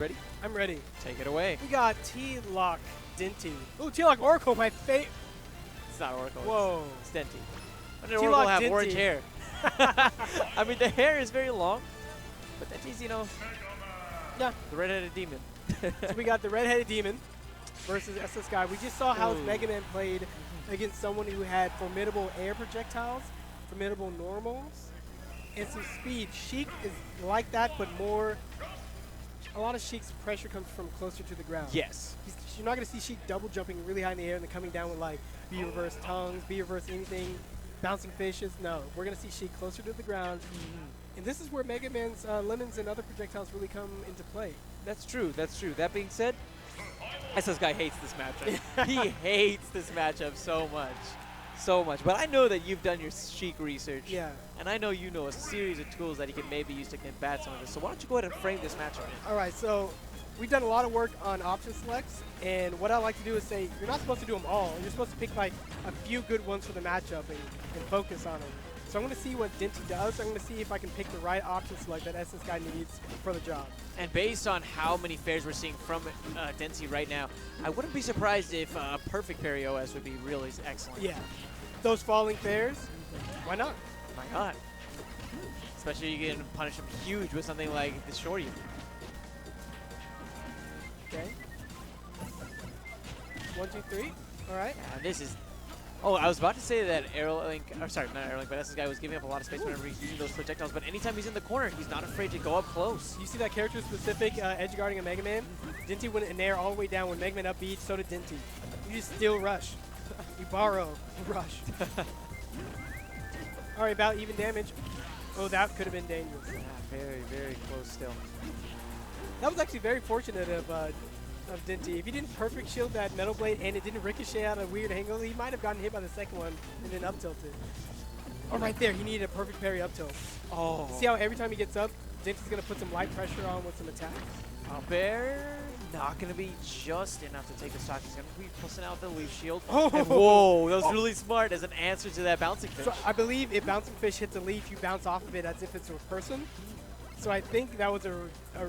Ready? I'm ready. Take it away. We got TLOC Denti. Oh, TLOC Oracle, my fate. It's not Oracle. Whoa. It's Denti. Why did TLOC Oracle have Denti. orange hair? I mean, the hair is very long, but Denti's, Yeah. the red-headed demon. So we got the red-headed demon versus SSGuy. We just saw how Ooh. Mega Man played against someone who had formidable air projectiles, formidable normals, and some speed. Sheik is like that, but more. A lot of Sheik's pressure comes from closer to the ground. Yes. You're not going to see Sheik double jumping really high in the air and then coming down with like B reverse tongues, B reverse anything, bouncing fishes. No, we're going to see Sheik closer to the ground. And this is where Mega Man's lemons and other projectiles really come into play. That's true. That's true. That being said, SSGuy hates this matchup. He hates this matchup so much. So much. But I know that you've done your Sheik research. Yeah. And I know you know a series of tools that he can maybe use to combat some of this. So why don't you go ahead and frame this matchup? All right, so we've done a lot of work on option selects, and what I like to do is say you're not supposed to do them all. You're supposed to pick like a few good ones for the matchup and focus on them. So I'm going to see what Denti does. I'm going to see if I can pick the right option select that SSGuy needs for the job. And based on how many fares we're seeing from Denti right now, I wouldn't be surprised if a perfect parry OS would be really excellent. Yeah. Those falling pairs, why not? Why not? Especially you can punish him huge with something like the shorty. Okay. 1, 2, 3. All right. And this is... Oh, I was about to say that Aerolink, or sorry, not Aerolink, but SSGuy was giving up a lot of space whenever he's using those projectiles. But anytime he's in the corner, he's not afraid to go up close. You see that character-specific edge guarding a Mega Man? Denti went in there all the way down. When Mega Man up beat, so did Denti. You just steal rush. You borrow rush. All right, about even damage. Oh, that could have been dangerous. Yeah, very, very close still. That was actually very fortunate of Denti. If he didn't perfect shield that Metal Blade and it didn't ricochet out a weird angle, he might have gotten hit by the second one and then up tilted. Oh, right there. He needed a perfect parry up tilt. Oh. See how every time he gets up, Denti's going to put some light pressure on with some attacks? Up air, not going to be just enough to take the stock. He's going to be pulling out the leaf shield. Oh. And whoa, that was really smart as an answer to that bouncing fish. So I believe if bouncing fish hits a leaf, you bounce off of it as if it's a person. So I think that was a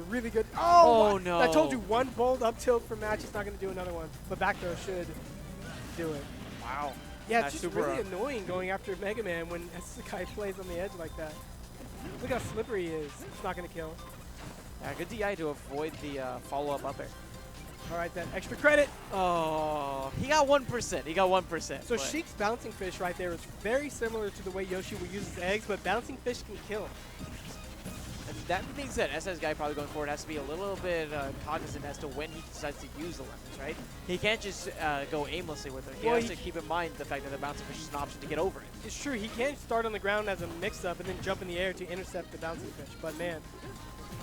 really good. Oh no! I told you one bold up tilt per match. He's not going to do another one, but back throw should do it. Wow. Yeah, That's it's just really annoying going after Mega Man when SSGuy plays on the edge like that. Look how slippery he is. It's not going to kill. Yeah, good DI to avoid the follow-up up air. All right, that extra credit. Oh, he got 1%. He got 1%. So Sheik's bouncing fish right there is very similar to the way Yoshi will use his eggs, but bouncing fish can kill. And that being said, SSGuy probably going forward has to be a little bit cognizant as to when he decides to use the lemons, right? He can't just go aimlessly with it. He has to keep in mind the fact that the bouncing fish is an option to get over it. It's true. He can start on the ground as a mix-up and then jump in the air to intercept the bouncing fish. But man,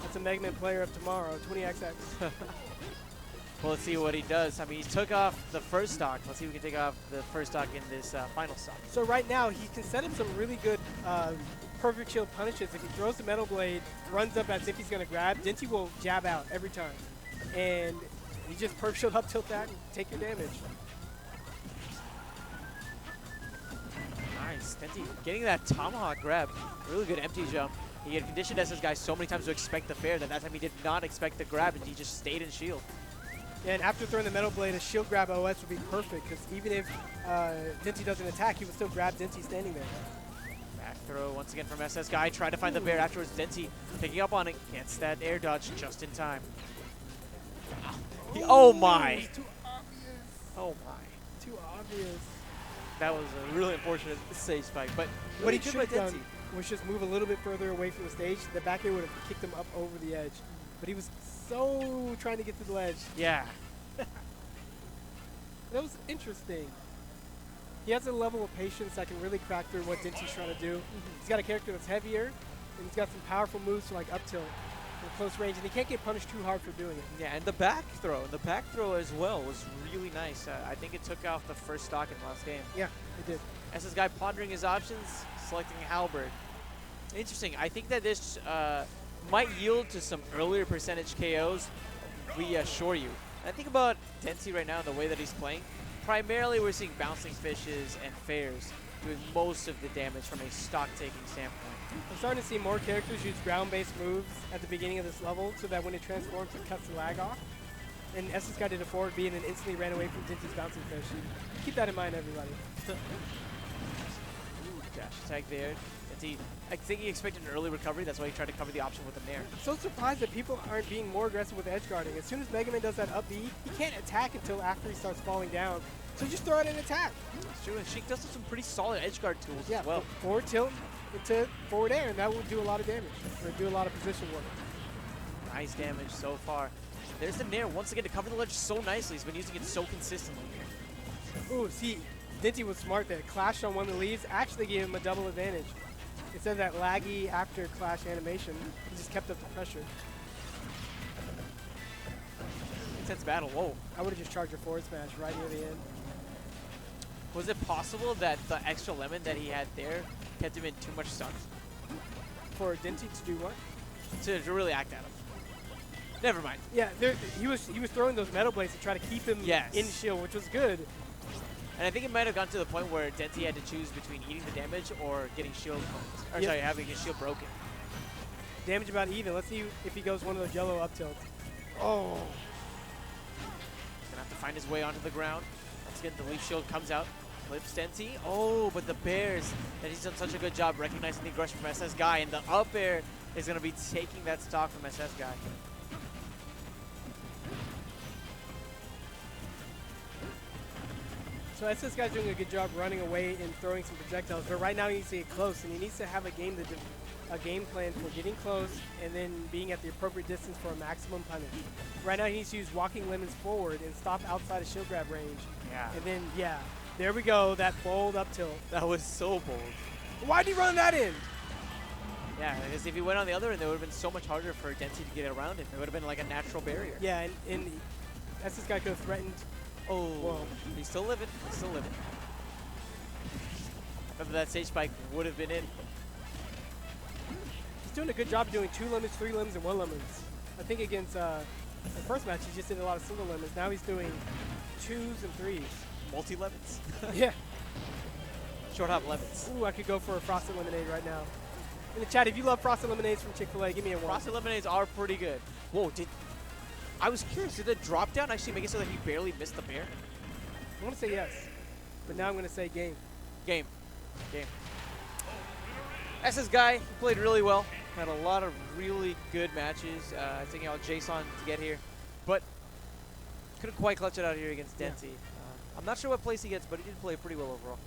that's a Mega Man player of tomorrow, 20XX. Well, let's see what he does. I mean, he took off the first stock. Let's see if we can take off the first stock in this final stock. So right now, he can set up some really good perfect shield punishes. If he throws the Metal Blade, runs up as if he's going to grab, Denti will jab out every time. And you just perfect shield up tilt that and take your damage. Nice. Denti getting that tomahawk grab. Really good empty jump. He had conditioned SSGuy so many times to expect the fair that time he did not expect the grab and he just stayed in shield. Yeah, and after throwing the Metal Blade, a shield grab OS would be perfect because even if Denti doesn't attack, he would still grab Denti standing there. Back throw once again from SSGuy. Try to find the bear afterwards. Denti picking up on it. Gets that air dodge just in time. Oh my! Too obvious. Oh my. Too obvious. That was a really unfortunate stage spike, but What he good should have by done Denti. was just move a little bit further away from the stage. The back air would have kicked him up over the edge. But he was so trying to get to the ledge. Yeah. That was interesting. He has a level of patience that can really crack through what Denti's trying to do. He's got a character that's heavier, and he's got some powerful moves to like up tilt from close range, and he can't get punished too hard for doing it. Yeah, and the back throw as well was really nice. I think it took off the first stock in the last game. Yeah, it did. SSGuy pondering his options, selecting Halberd. Interesting. I think that this might yield to some earlier percentage KOs via Shoryu. And I think about Denti right now and the way that he's playing. Primarily, we're seeing bouncing fishes and fairs. doing most of the damage from a stock-taking standpoint. I'm starting to see more characters use ground-based moves at the beginning of this level so that when it transforms, it cuts the lag off. And SSGuy did a forward B and then instantly ran away from Denti's bouncing fish. Keep that in mind, everybody. Ooh, dash attack there. Denti, I think he expected an early recovery. That's why he tried to cover the option with the nair. I'm so surprised that people aren't being more aggressive with edge guarding. As soon as Mega Man does that up B, he can't attack until after he starts falling down. So just throw out an attack. That's true, and Sheik does have some pretty solid edge guard tools as well. Forward tilt into forward air, and that will do a lot of damage, or do a lot of position work. Nice damage so far. There's the nair once again to cover the ledge so nicely. He's been using it so consistently here. Ooh, see, Denti was smart there. Clashed on one of the leaves, actually gave him a double advantage. Instead of that laggy after clash animation, he just kept up the pressure. Intense battle, whoa. I would have just charged a forward smash right near the end. Was it possible that the extra lemon that he had there kept him in too much stun? For Denti to do what? To really act at him. Never mind. Yeah, he was throwing those metal blades to try to keep him in shield, which was good. And I think it might have gotten to the point where Denti had to choose between eating the damage or getting shield or sorry, having his shield broken. Damage about even. Let's see if he goes one of those yellow up tilts. Oh. Gonna have to find his way onto the ground. Once again, the leaf shield comes out. Flips Denti. Oh, but the bears. That he's done such a good job recognizing the aggression from SSGuy, and the up air is gonna be taking that stock from SSGuy. So SSGuy's doing a good job running away and throwing some projectiles, but right now he needs to get close, and he needs to have a game plan for getting close and then being at the appropriate distance for a maximum punish. Right now he needs to use walking lemons forward and stop outside of shield grab range. Yeah. And then, there we go, that bold up tilt. That was so bold. Why'd he run that in? Yeah, because if he went on the other end, it would have been so much harder for Denti to get around him. It would have been like a natural barrier. Yeah, and SSGuy could have threatened. Oh, whoa. He's still living. He's still living. Remember that stage spike would have been in. He's doing a good job doing 2 lemons, 3 lemons, and 1 lemons. I think against the first match, he just did a lot of single lemons. Now he's doing 2s and 3s. Multi-lemons. Yeah. Short hop lemons. Ooh, I could go for a frosted lemonade right now. In the chat, if you love frosted lemonades from Chick-fil-A, give me a 1. Frosted lemonades are pretty good. Whoa, I was curious, did the drop down actually make it so that he barely missed the bear? I want to say yes, but now I'm going to say game. Game. SSGuy played really well. Had a lot of really good matches. Taking out Jason to get here, but couldn't quite clutch it out here against Denti. I'm not sure what place he gets, but he did play pretty well overall.